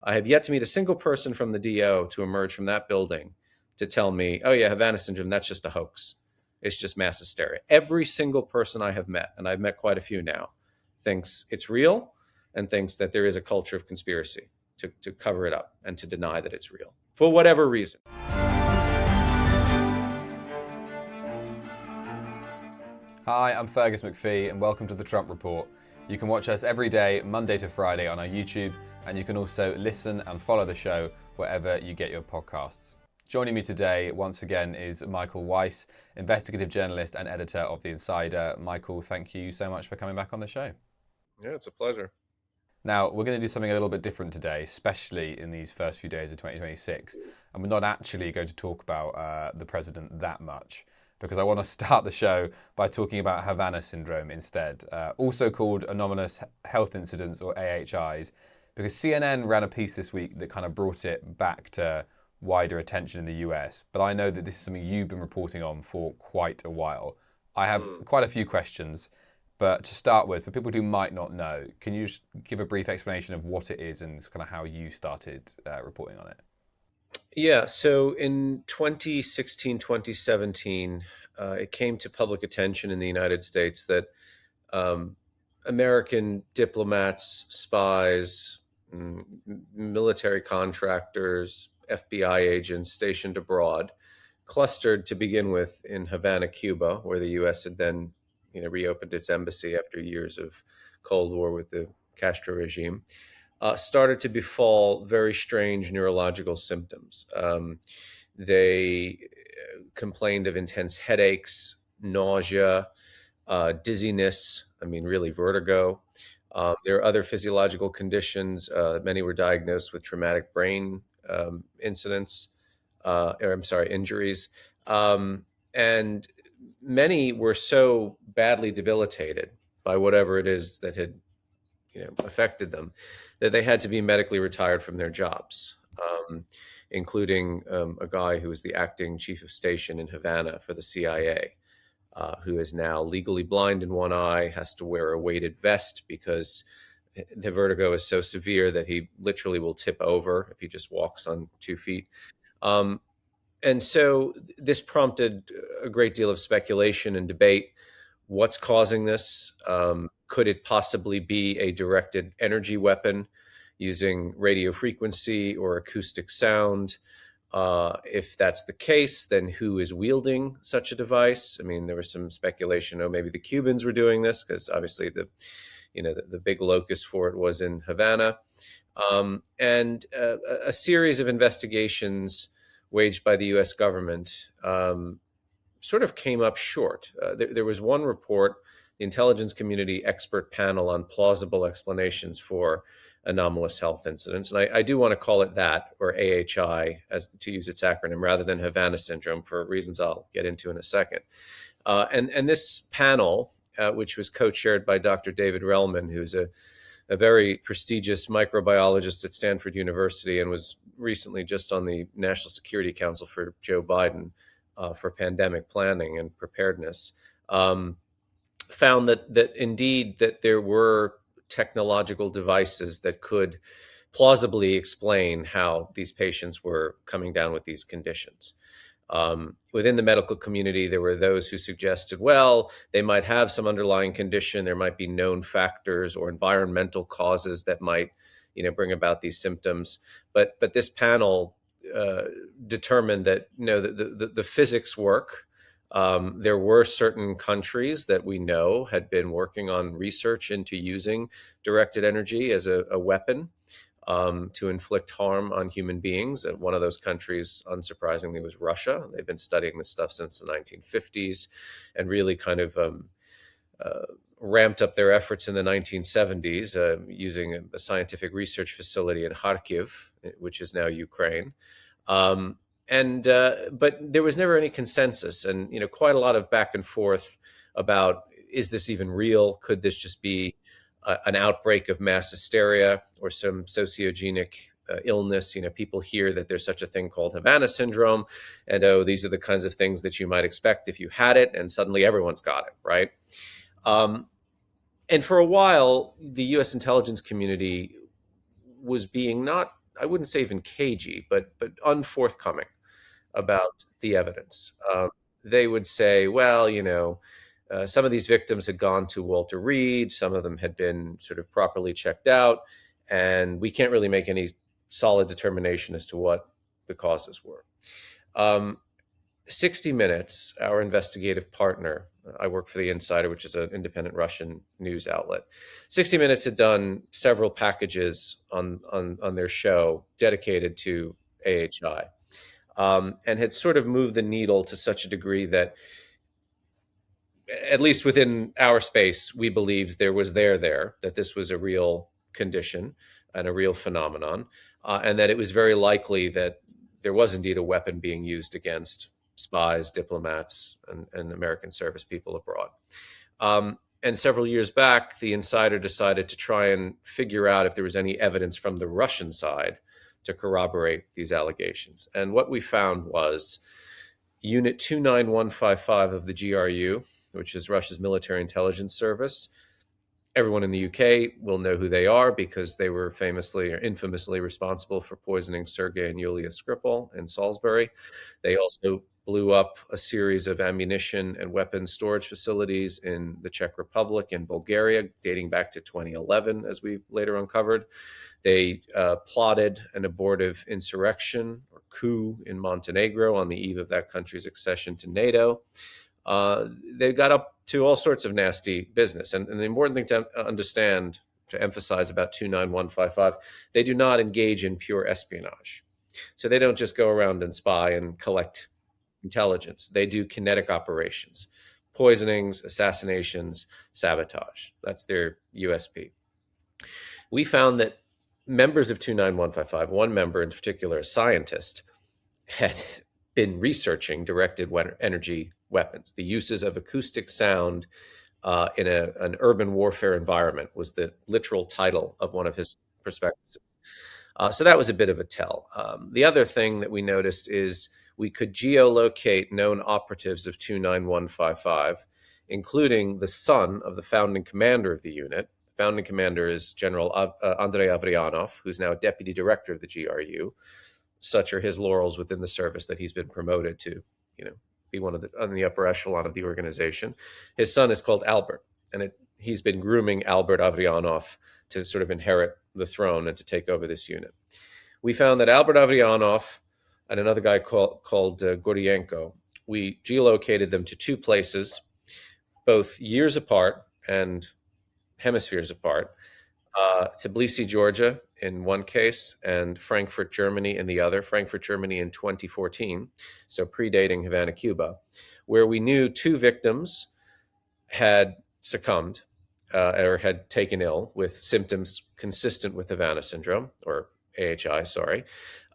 I have yet to meet a single person from the DO to emerge from that building to tell me, oh, yeah, Havana Syndrome, that's just a hoax. It's just mass hysteria. Every single person I have met, and I've met quite a few now, thinks it's real and thinks that there is a culture of conspiracy to cover it up and to deny that it's real for whatever reason. Hi, I'm Fergus Macphee and welcome to the Trump Report. You can watch us every day, Monday to Friday on our YouTube, and you can also listen and follow the show wherever you get your podcasts. Joining me today once again is Michael Weiss, investigative journalist and editor of The Insider. Michael, thank you so much for coming back on the show. Yeah, it's a pleasure. Now, we're going to do something a little bit different today, especially in these first few days of 2026. And we're not actually going to talk about the president that much, because I want to start the show by talking about Havana Syndrome instead, also called anomalous health incidents, or AHIs, because CNN ran a piece this week that kind of brought it back to wider attention in the US. But I know that this is something you've been reporting on for quite a while. I have quite a few questions, but to start with, for people who might not know, can you just give a brief explanation of what it is and kind of how you started reporting on it? Yeah, so in 2016, 2017, it came to public attention in the United States that um, American diplomats, spies, military contractors, FBI agents stationed abroad, clustered to begin with in Havana, Cuba, where the U.S. had then, reopened its embassy after years of Cold War with the Castro regime, started to befall very strange neurological symptoms. They complained of intense headaches, nausea, dizziness, really vertigo. There are other physiological conditions. Many were diagnosed with traumatic brain incidents, injuries. And many were so badly debilitated by whatever it is that had affected them, that they had to be medically retired from their jobs, including a guy who was the acting chief of station in Havana for the CIA, who is now legally blind in one eye, has to wear a weighted vest because the vertigo is so severe that he literally will tip over if he just walks on 2 feet. Um, and so this prompted a great deal of speculation and debate. What's causing this? Could it possibly be a directed energy weapon using radio frequency or acoustic sound? If that's the case, then who is wielding such a device? There was some speculation, maybe the Cubans were doing this, because obviously the big locus for it was in Havana. And a series of investigations waged by the U.S. government sort of came up short. There was one report, the intelligence community expert panel on plausible explanations for anomalous health incidents. And I do want to call it that, or AHI, as to use its acronym, rather than Havana Syndrome, for reasons I'll get into in a second. And this panel, which was co-chaired by Dr. David Relman, who's a very prestigious microbiologist at Stanford University and was recently just on the National Security Council for Joe Biden, for pandemic planning and preparedness, found that indeed that there were technological devices that could plausibly explain how these patients were coming down with these conditions. Within the medical community, there were those who suggested, well, they might have some underlying condition. There might be known factors or environmental causes that might, bring about these symptoms. But this panel determined that the physics work. There were certain countries that we know had been working on research into using directed energy as a weapon to inflict harm on human beings. And one of those countries, unsurprisingly, was Russia. They've been studying this stuff since the 1950s and really kind of ramped up their efforts in the 1970s using a scientific research facility in Kharkiv, which is now Ukraine. But there was never any consensus, and quite a lot of back and forth about, is this even real? Could this just be an outbreak of mass hysteria or some sociogenic illness? People hear that there's such a thing called Havana Syndrome, and these are the kinds of things that you might expect if you had it, and suddenly everyone's got it, right? And for a while, the U.S. intelligence community was being not I wouldn't say even cagey, but unforthcoming about the evidence. They would say, well, some of these victims had gone to Walter Reed, some of them had been sort of properly checked out, and we can't really make any solid determination as to what the causes were. Um, 60 Minutes, our investigative partner, I work for the Insider, which is an independent Russian news outlet. 60 Minutes had done several packages on their show dedicated to AHI, and had sort of moved the needle to such a degree that, at least within our space, we believed there was that this was a real condition and a real phenomenon, and that it was very likely that there was indeed a weapon being used against spies, diplomats, and American service people abroad. And several years back, the Insider decided to try and figure out if there was any evidence from the Russian side to corroborate these allegations. And what we found was Unit 29155 of the GRU, which is Russia's military intelligence service. Everyone in the UK will know who they are because they were famously or infamously responsible for poisoning Sergei and Yulia Skripal in Salisbury. They also blew up a series of ammunition and weapons storage facilities in the Czech Republic and Bulgaria, dating back to 2011, as we later uncovered. They plotted an abortive insurrection or coup in Montenegro on the eve of that country's accession to NATO. They got up to all sorts of nasty business. And the important thing to understand, to emphasize about 29155, they do not engage in pure espionage. So they don't just go around and spy and collect intelligence. They do kinetic operations, poisonings, assassinations, sabotage. That's their USP. We found that members of 29155, one member in particular, a scientist, had been researching directed energy weapons. The uses of acoustic sound in an urban warfare environment was the literal title of one of his perspectives. So that was a bit of a tell. The other thing that we noticed is we could geolocate known operatives of 29155, including the son of the founding commander of the unit. The founding commander is General Andrei Avrianov, who's now deputy director of the GRU. Such are his laurels within the service that he's been promoted to, be one of on the upper echelon of the organization. His son is called Albert, and he's been grooming Albert Avrianov to sort of inherit the throne and to take over this unit. We found that Albert Avrianov and another guy called Gordienko, we geolocated them to two places, both years apart and hemispheres apart. Tbilisi, Georgia, in one case, and Frankfurt, Germany, in the other. Frankfurt, Germany, in 2014, so predating Havana, Cuba, where we knew two victims had succumbed or had taken ill with symptoms consistent with Havana Syndrome, or AHI, sorry.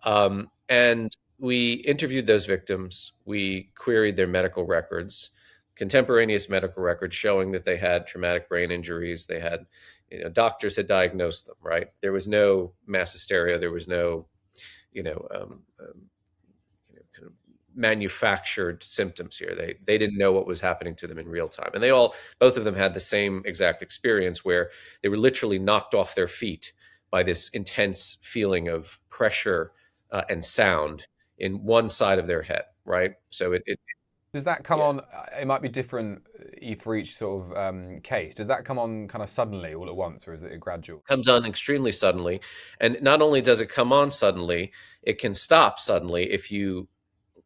And we interviewed those victims. We queried their medical records, contemporaneous medical records showing that they had traumatic brain injuries. They had, doctors had diagnosed them, right? There was no mass hysteria. There was no, kind of manufactured symptoms here. They didn't know what was happening to them in real time. And both of them had the same exact experience where they were literally knocked off their feet by this intense feeling of pressure and sound in one side of their head, right? So it Does that come yeah. on? It might be different for each sort of case. Does that come on kind of suddenly all at once, or is it a gradual? Comes on extremely suddenly. And not only does it come on suddenly, it can stop suddenly if you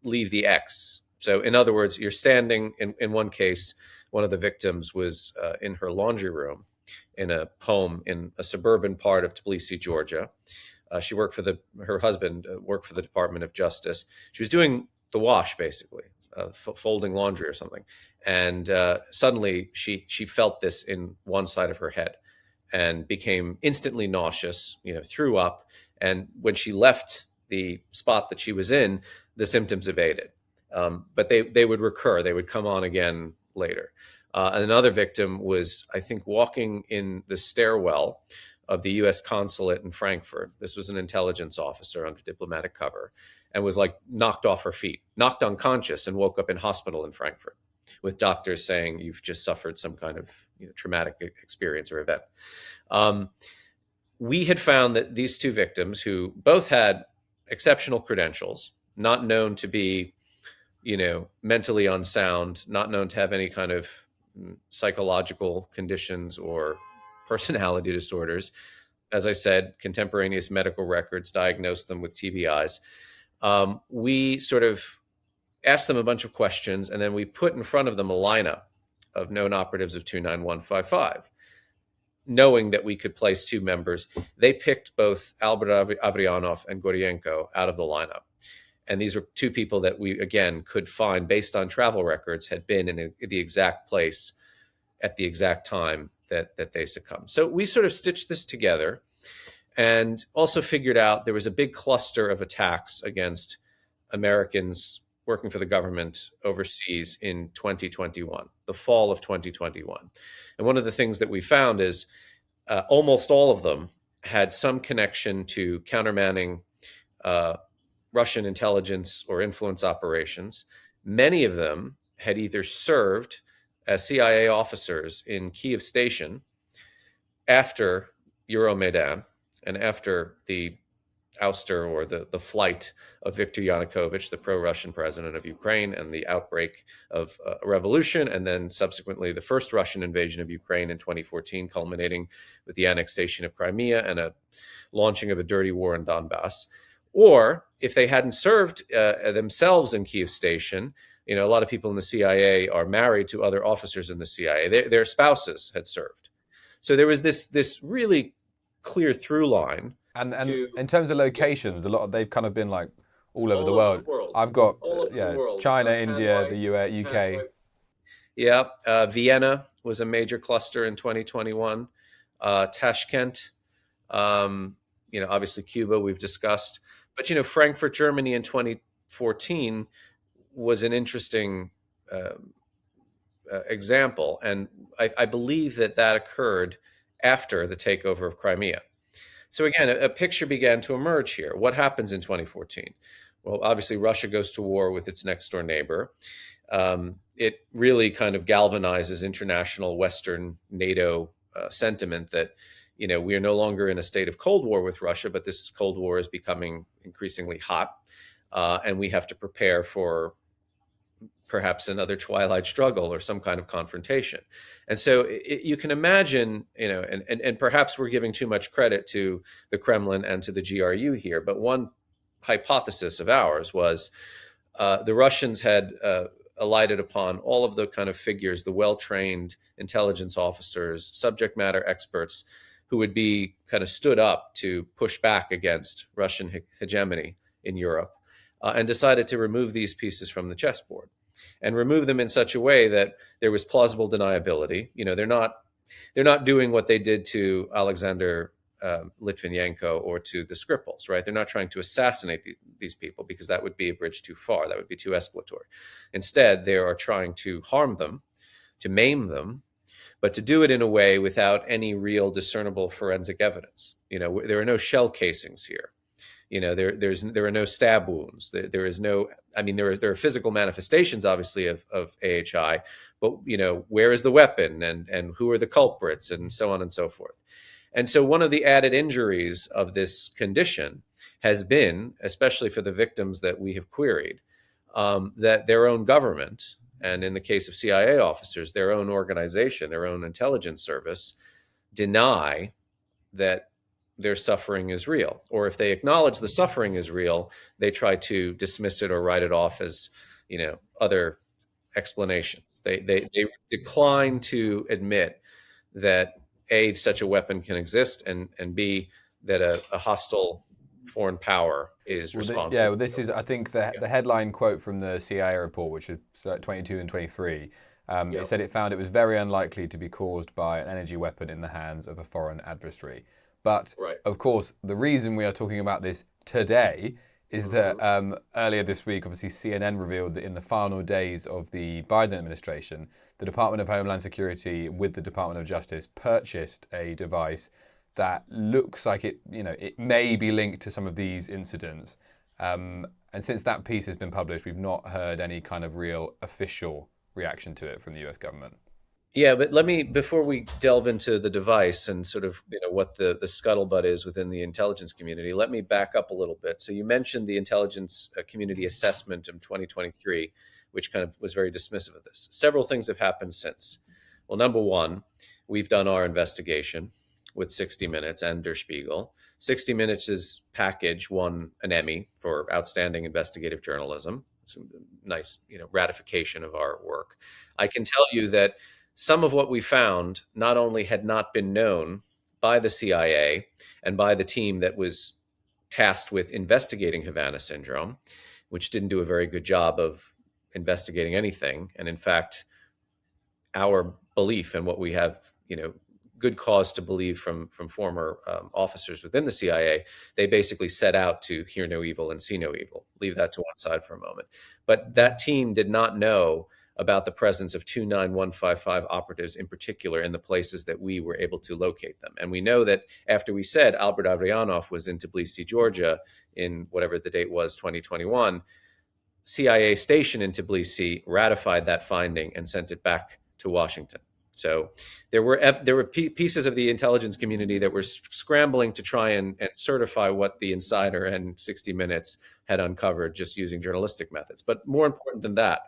leave the X. So in other words, you're standing, in one case, one of the victims was in her laundry room in a home in a suburban part of Tbilisi, Georgia. She worked for her husband worked for the Department of Justice. She was doing the wash, basically, folding laundry or something. And suddenly she felt this in one side of her head and became instantly nauseous, threw up. And when she left the spot that she was in, the symptoms abated. But they would recur. They would come on again later. Another victim was, I think, walking in the stairwell of the U.S. consulate in Frankfurt. This was an intelligence officer under diplomatic cover, and was like knocked off her feet, knocked unconscious, and woke up in hospital in Frankfurt with doctors saying you've just suffered some kind of traumatic experience or event. we had found that these two victims, who both had exceptional credentials, not known to be, mentally unsound, not known to have any kind of psychological conditions or personality disorders. As I said, contemporaneous medical records diagnosed them with TBIs. We sort of asked them a bunch of questions, and then we put in front of them a lineup of known operatives of 29155, knowing that we could place two members. They picked both Albert Avrianov and Gorienko out of the lineup. And these were two people that we, again, could find based on travel records had been in the exact place at the exact time that they succumbed. So we sort of stitched this together and also figured out there was a big cluster of attacks against Americans working for the government overseas in 2021, the fall of 2021. And one of the things that we found is almost all of them had some connection to countermanding Russian intelligence or influence operations. Many of them had either served as CIA officers in Kiev Station after Euromaidan and after the ouster or the flight of Viktor Yanukovych, the pro-Russian president of Ukraine, and the outbreak of a revolution, and then subsequently the first Russian invasion of Ukraine in 2014, culminating with the annexation of Crimea and a launching of a dirty war in Donbass. Or if they hadn't served themselves in Kiev Station, a lot of people in the CIA are married to other officers in the CIA. Their spouses had served. So there was this really clear through line. And in terms of locations, they've kind of been like all over the world. I've got China, India, the US, UK. Yeah, Vienna was a major cluster in 2021. Tashkent, obviously Cuba we've discussed, but Frankfurt, Germany in 2014 was an interesting example, and I believe that occurred after the takeover of Crimea. So again, a picture began to emerge here. What happens in 2014? Well, obviously, Russia goes to war with its next door neighbor. It really kind of galvanizes international Western NATO sentiment that, we are no longer in a state of Cold War with Russia, but this Cold War is becoming increasingly hot, and we have to prepare for perhaps another twilight struggle or some kind of confrontation. And so you can imagine, and perhaps we're giving too much credit to the Kremlin and to the GRU here, but one hypothesis of ours was the Russians had alighted upon all of the kind of figures, the well-trained intelligence officers, subject matter experts, who would be kind of stood up to push back against Russian hegemony in Europe, and decided to remove these pieces from the chessboard and remove them in such a way that there was plausible deniability. They're not doing what they did to Alexander Litvinenko or to the Skripals, right? They're not trying to assassinate these people, because that would be a bridge too far. That would be too escalatory. Instead, they are trying to harm them, to maim them, but to do it in a way without any real discernible forensic evidence. There are no shell casings here. There are no stab wounds. There is no. I mean, there are physical manifestations, obviously, of AHI, but where is the weapon, and who are the culprits, and so on and so forth. And so one of the added injuries of this condition has been, especially for the victims that we have queried, that their own government, and in the case of CIA officers, their own organization, their own intelligence service, deny that their suffering is real. Or if they acknowledge the suffering is real, they try to dismiss it or write it off as, other explanations. They decline to admit that A, such a weapon can exist, and B, that a hostile foreign power is responsible. This is, I think, the headline quote from the CIA report, which is 22 and 23. It said it found it was very unlikely to be caused by an energy weapon in the hands of a foreign adversary. But, of course, the reason we are talking about this today is that earlier this week, obviously, CNN revealed that in the final days of the Biden administration, the Department of Homeland Security with the Department of Justice purchased a device that looks like it may be linked to some of these incidents. And since that piece has been published, we've not heard any kind of real official reaction to it from the US government. Yeah, but let me, before we delve into the device and sort of, what the scuttlebutt is within the intelligence community, let me back up a little bit. So you mentioned the intelligence community assessment in 2023, which kind of was very dismissive of this. Several things have happened since. Well, number one, we've done our investigation with 60 Minutes and Der Spiegel. 60 Minutes' package won an Emmy for outstanding investigative journalism. It's a nice, ratification of our work. I can tell you that some of what we found not only had not been known by the CIA and by the team that was tasked with investigating Havana Syndrome, which didn't do a very good job of investigating anything. And in fact, our belief and what we have, good cause to believe from former officers within the CIA, they basically set out to hear no evil and see no evil. Leave that to one side for a moment. But that team did not know about the presence of 29155 operatives in particular in the places that we were able to locate them. And we know that after we said Albert Adrianov was in Tbilisi, Georgia, in whatever the date was, 2021, CIA station in Tbilisi ratified that finding and sent it back to Washington. So there were pieces of the intelligence community that were scrambling to try and certify what the Insider and 60 Minutes had uncovered just using journalistic methods. But more important than that,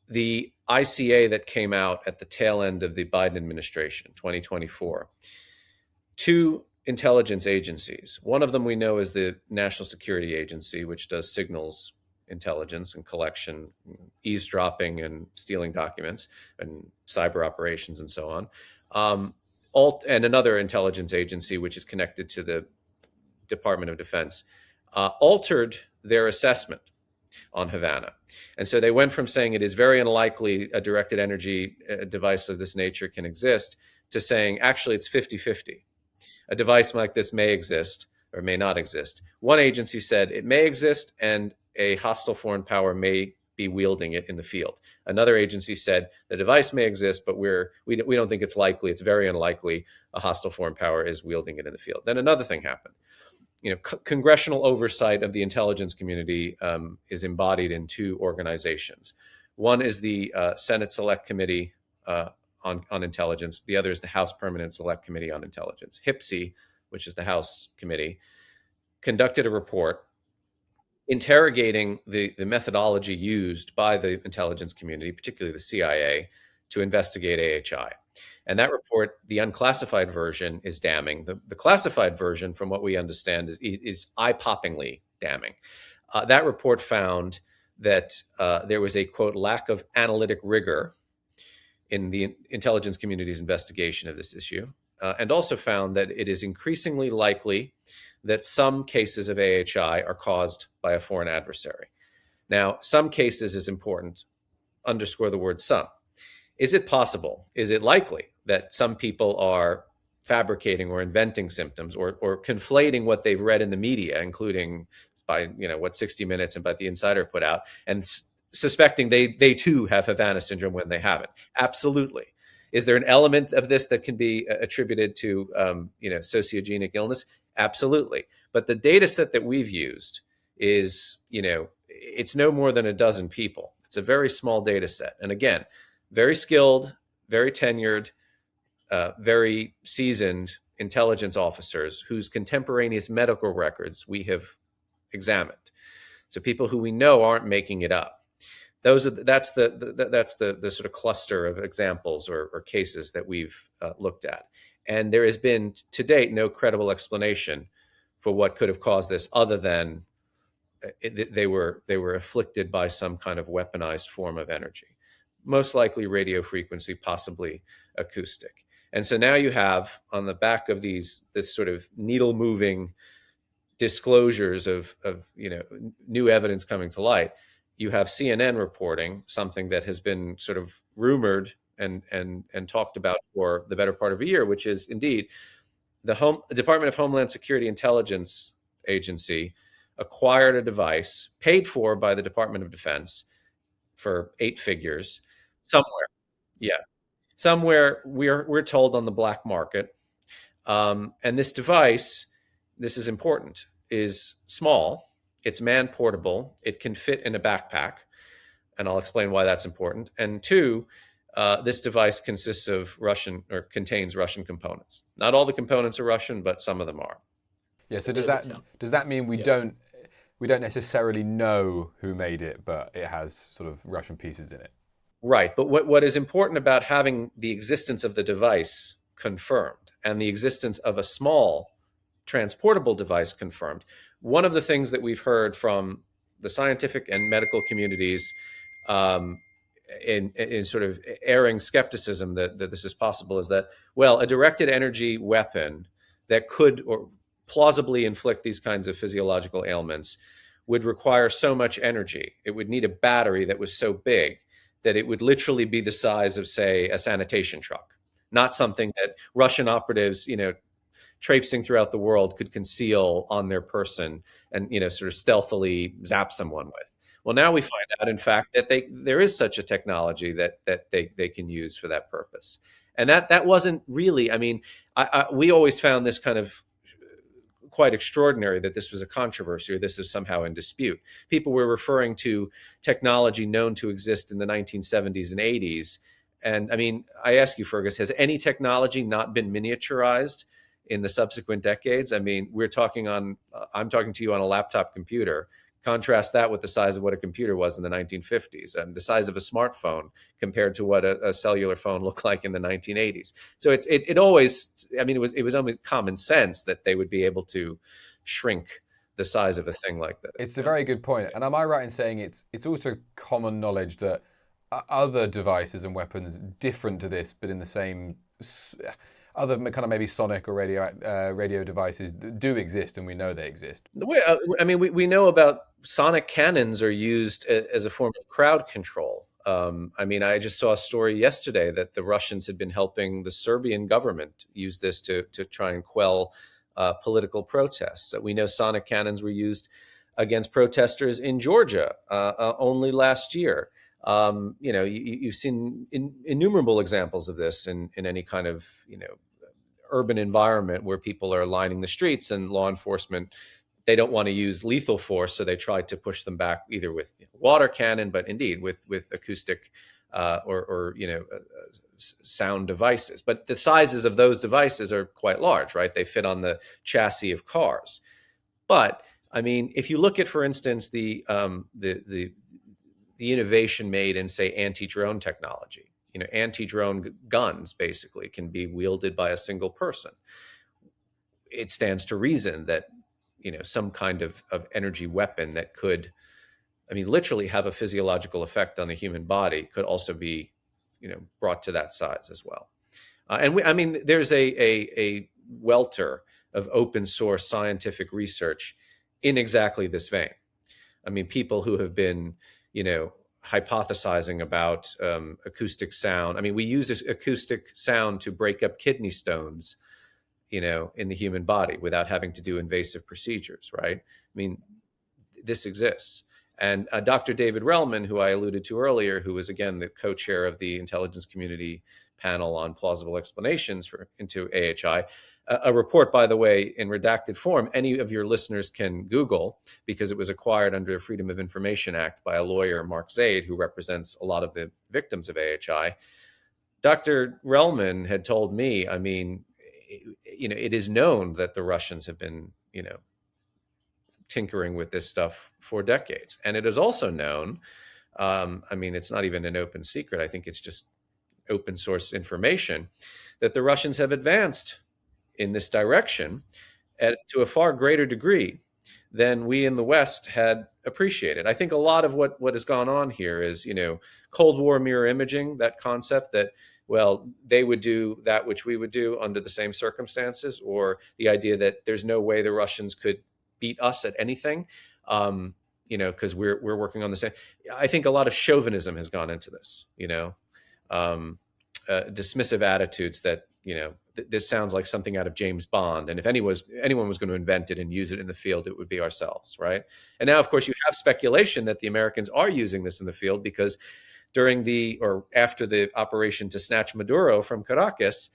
the ICA that came out at the tail end of the Biden administration, 2024, two intelligence agencies. One of them we know is the National Security Agency, which does signals intelligence and collection, eavesdropping and stealing documents and cyber operations and so on. And another intelligence agency, which is connected to the Department of Defense, altered their assessment on Havana. And so they went from saying it is very unlikely a directed energy device of this nature can exist to saying actually it's 50-50. A device like this may exist or may not exist. One agency said it may exist and a hostile foreign power may be wielding it in the field. Another agency said the device may exist, but we don't think it's likely. It's very unlikely a hostile foreign power is wielding it in the field. Then another thing happened. Congressional oversight of the intelligence community is embodied in two organizations. One is the Senate Select Committee on Intelligence. The other is the House Permanent Select Committee on Intelligence. HPSI, which is the House committee, conducted a report interrogating the methodology used by the intelligence community, particularly the CIA, to investigate AHI. And that report, the unclassified version, is damning. The classified version, from what we understand, is eye-poppingly damning. That report found that there was a, quote, lack of analytic rigor in the intelligence community's investigation of this issue, and also found that it is increasingly likely that some cases of AHI are caused by a foreign adversary. Now, some cases is important. Underscore the word some. Is it possible? Is it likely that some people are fabricating or inventing symptoms or conflating what they've read in the media, including by what 60 Minutes and by the Insider put out, and suspecting they too have Havana syndrome when they haven't? Absolutely. Is there an element of this that can be attributed to sociogenic illness? Absolutely. But the data set that we've used is, it's no more than a dozen people. It's a very small data set. And again, very skilled, very tenured, very seasoned intelligence officers whose contemporaneous medical records we have examined. So people who we know aren't making it up. That's the sort of cluster of examples or cases that we've looked at. And there has been to date no credible explanation for what could have caused this other than they were afflicted by some kind of weaponized form of energy, most likely radio frequency, possibly acoustic. And so now you have on the back of this sort of needle moving disclosures of new evidence coming to light, you have CNN reporting something that has been sort of rumored and talked about for the better part of a year, which is indeed the Department of Homeland Security Intelligence Agency acquired a device paid for by the Department of Defense for 8 figures somewhere. Yeah, somewhere we're told on the black market. And this device, this is important, is small. It's man portable. It can fit in a backpack, and I'll explain why that's important. And two, This device consists of Russian or contains Russian components. Not all the components are Russian, but some of them are. Yeah. So But they would tell. does that mean Yeah. we don't necessarily know who made it, but it has sort of Russian pieces in it? Right. But what is important about having the existence of the device confirmed and the existence of a small transportable device confirmed, one of the things that we've heard from the scientific and medical communities um, in sort of airing skepticism that this is possible is that, well, a directed energy weapon that could or plausibly inflict these kinds of physiological ailments would require so much energy. It would need a battery that was so big that it would literally be the size of, say, a sanitation truck, not something that Russian operatives, traipsing throughout the world could conceal on their person and sort of stealthily zap someone with. Well, now we find out, in fact, that there is such a technology that they can use for that purpose, and that wasn't really. I mean, we always found this kind of quite extraordinary that this was a controversy or this is somehow in dispute. People were referring to technology known to exist in the 1970s and 80s. And I mean, I ask you, Fergus, has any technology not been miniaturized in the subsequent decades? I mean, I'm talking to you on a laptop computer. Contrast that with the size of what a computer was in the 1950s and the size of a smartphone compared to what a cellular phone looked like in the 1980s. So it always, I mean, it was only common sense that they would be able to shrink the size of a thing like that. It's a very good point. And am I right in saying it's also common knowledge that other devices and weapons different to this, but in the same other kind of maybe sonic or radio devices do exist, and we know they exist? I mean, we know about sonic cannons are used as a form of crowd control. I mean, I just saw a story yesterday that the Russians had been helping the Serbian government use this to try and quell political protests. So we know sonic cannons were used against protesters in Georgia only last year. You've seen innumerable examples of this in any kind of urban environment where people are lining the streets and law enforcement, they don't want to use lethal force, so they try to push them back either with water cannon, but indeed with acoustic or sound devices. But the sizes of those devices are quite large, right? They fit on the chassis of cars. But I mean, if you look at, for instance, the innovation made in, say, anti-drone technology, anti-drone guns basically can be wielded by a single person. It stands to reason that some kind of energy weapon that could, I mean, literally have a physiological effect on the human body could also be brought to that size as well. I mean, there's a welter of open source scientific research in exactly this vein. I mean, people who have been hypothesizing about acoustic sound. I mean, we use acoustic sound to break up kidney stones, in the human body without having to do invasive procedures, right? I mean, this exists. And Dr. David Relman, who I alluded to earlier, who was, again, the co-chair of the intelligence community panel on plausible explanations into AHI, a report, by the way, in redacted form, any of your listeners can Google, because it was acquired under the Freedom of Information Act by a lawyer, Mark Zaid, who represents a lot of the victims of AHI. Dr. Relman had told me, I mean, it is known that the Russians have been, tinkering with this stuff for decades. And it is also known, I mean, it's not even an open secret, I think it's just open source information, that the Russians have advanced in this direction to a far greater degree than we in the West had appreciated. I think a lot of what has gone on here is, Cold War mirror imaging, that concept that, well, they would do that which we would do under the same circumstances, or the idea that there's no way the Russians could beat us at anything, because we're working on the same. I think a lot of chauvinism has gone into this, dismissive attitudes that, this sounds like something out of James Bond. And if anyone was going to invent it and use it in the field, it would be ourselves, right? And now, of course, you have speculation that the Americans are using this in the field because after the operation to snatch Maduro from Caracas,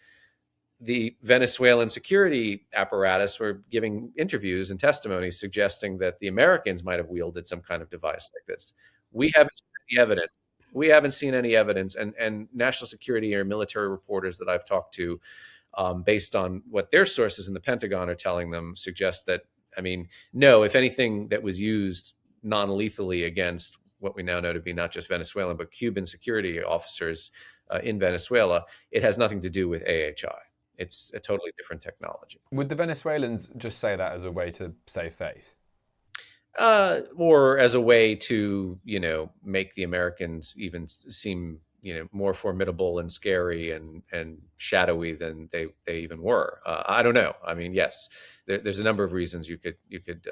the Venezuelan security apparatus were giving interviews and testimonies suggesting that the Americans might have wielded some kind of device like this. We haven't seen any evidence. We haven't seen any evidence. And national security or military reporters that I've talked to, based on what their sources in the Pentagon are telling them, suggest that, I mean, no, if anything that was used non-lethally against what we now know to be not just Venezuelan, but Cuban security officers in Venezuela, it has nothing to do with AHI. It's a totally different technology. Would the Venezuelans just say that as a way to save face? Or as a way to, make the Americans even seem, more formidable and scary and shadowy than they even were. I don't know. I mean, yes, there's a number of reasons you could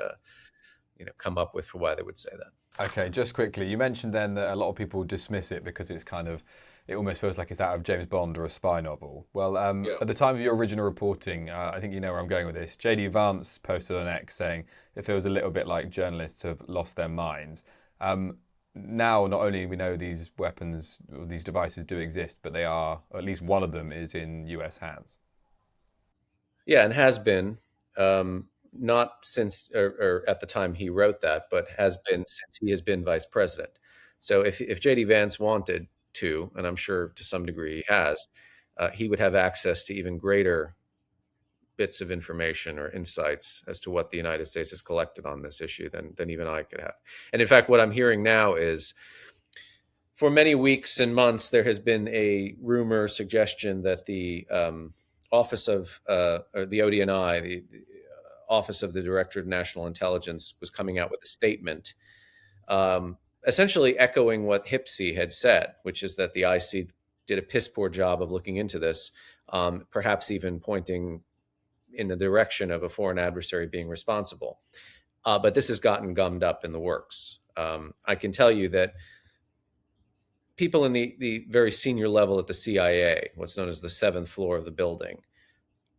come up with for why they would say that. Okay, just quickly, you mentioned then that a lot of people dismiss it because it's kind of, it almost feels like it's out of James Bond or a spy novel. Well, Yeah. at the time of your original reporting, I think you know where I'm going with this. JD Vance posted on X saying it feels a little bit like journalists have lost their minds. Now, not only we know these weapons, or these devices do exist, but they are, or at least one of them is in US hands. Yeah, and has been, not since or at the time he wrote that, but has been since he has been vice president. So if JD Vance wanted to, and I'm sure to some degree he has, he would have access to even greater bits of information or insights as to what the United States has collected on this issue than even I could have. And in fact, what I'm hearing now is, for many weeks and months, there has been a rumor suggestion that the Office of or the ODNI, the Office of the Director of National Intelligence, was coming out with a statement, essentially echoing what Hipsey had said, which is that the IC did a piss poor job of looking into this, perhaps even pointing in the direction of a foreign adversary being responsible. But this has gotten gummed up in the works. I can tell you that people in the very senior level at the CIA, what's known as the seventh floor of the building,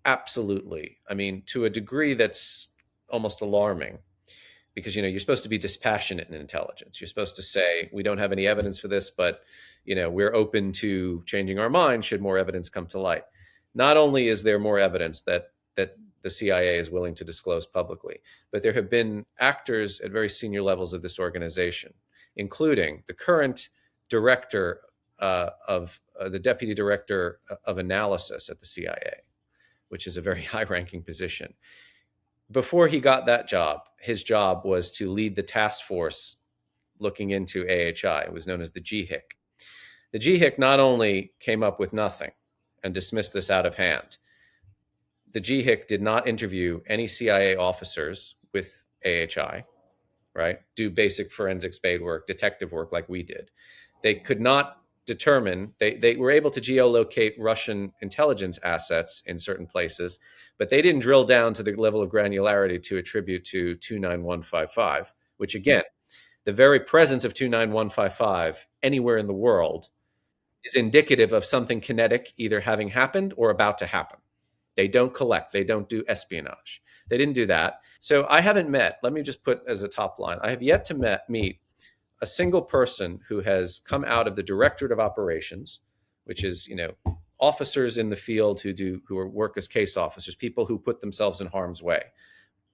absolutely. I mean, to a degree that's almost alarming, because you're supposed to be dispassionate in intelligence. You're supposed to say we don't have any evidence for this, but we're open to changing our mind should more evidence come to light. Not only is there more evidence that the CIA is willing to disclose publicly, but there have been actors at very senior levels of this organization, including the current director of the deputy director of analysis at the CIA, which is a very high-ranking position. Before he got that job, his job was to lead the task force looking into AHI. It was known as the GHIC. The GHIC not only came up with nothing and dismissed this out of hand, the GHIC did not interview any CIA officers with AHI, right? Do basic forensic spade work, detective work like we did. They could not determine, they were able to geolocate Russian intelligence assets in certain places, but they didn't drill down to the level of granularity to attribute to 29155, which again, the very presence of 29155 anywhere in the world is indicative of something kinetic either having happened or about to happen. They don't collect, they don't do espionage. They didn't do that. So I haven't met, let me just put as a top line, I have yet to meet a single person who has come out of the Directorate of Operations, which is, officers in the field who work as case officers, people who put themselves in harm's way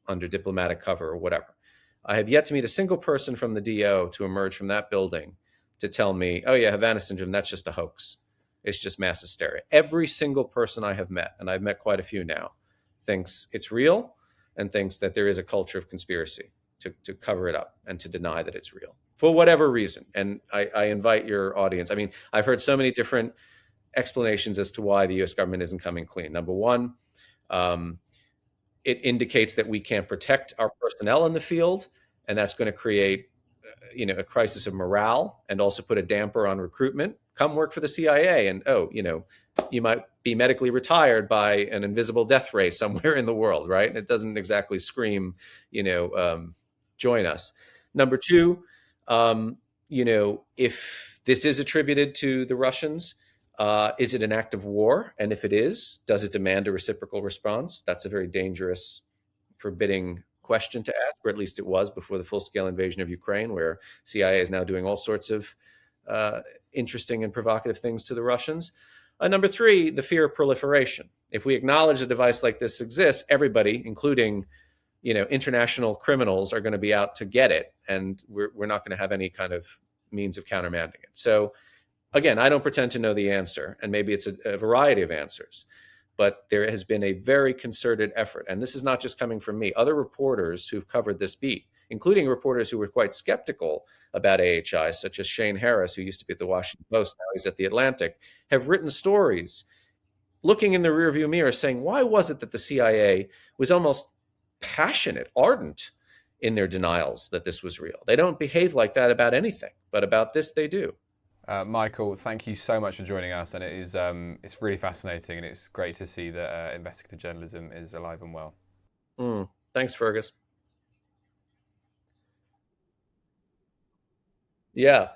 under diplomatic cover or whatever. I have yet to meet a single person from the DO to emerge from that building to tell me, oh yeah, Havana Syndrome, that's just a hoax. It's just mass hysteria. Every single person I have met, and I've met quite a few now, thinks it's real and thinks that there is a culture of conspiracy to cover it up and to deny that it's real for whatever reason. And I invite your audience. I mean, I've heard so many different explanations as to why the US government isn't coming clean. Number one, it indicates that we can't protect our personnel in the field, and that's going to create a crisis of morale and also put a damper on recruitment. Come work for the CIA, and you might be medically retired by an invisible death ray somewhere in the world, right? And it doesn't exactly scream, join us. Number two, if this is attributed to the Russians, is it an act of war? And if it is, does it demand a reciprocal response? That's a very dangerous, forbidding question to ask, or at least it was before the full-scale invasion of Ukraine, where CIA is now doing all sorts of interesting and provocative things to the Russians. Number three, the fear of proliferation. If we acknowledge a device like this exists, everybody, including international criminals, are going to be out to get it, and we're not going to have any kind of means of countermanding it. So again, I don't pretend to know the answer, and maybe it's a variety of answers, but there has been a very concerted effort. And this is not just coming from me. Other reporters who've covered this beat, including reporters who were quite skeptical about AHI, such as Shane Harris, who used to be at the Washington Post, now he's at the Atlantic, have written stories looking in the rearview mirror saying, why was it that the CIA was almost passionate, ardent in their denials that this was real? They don't behave like that about anything, but about this they do. Michael, thank you so much for joining us, and it's really fascinating, and it's great to see that investigative journalism is alive and well. Thanks, Fergus. Yeah.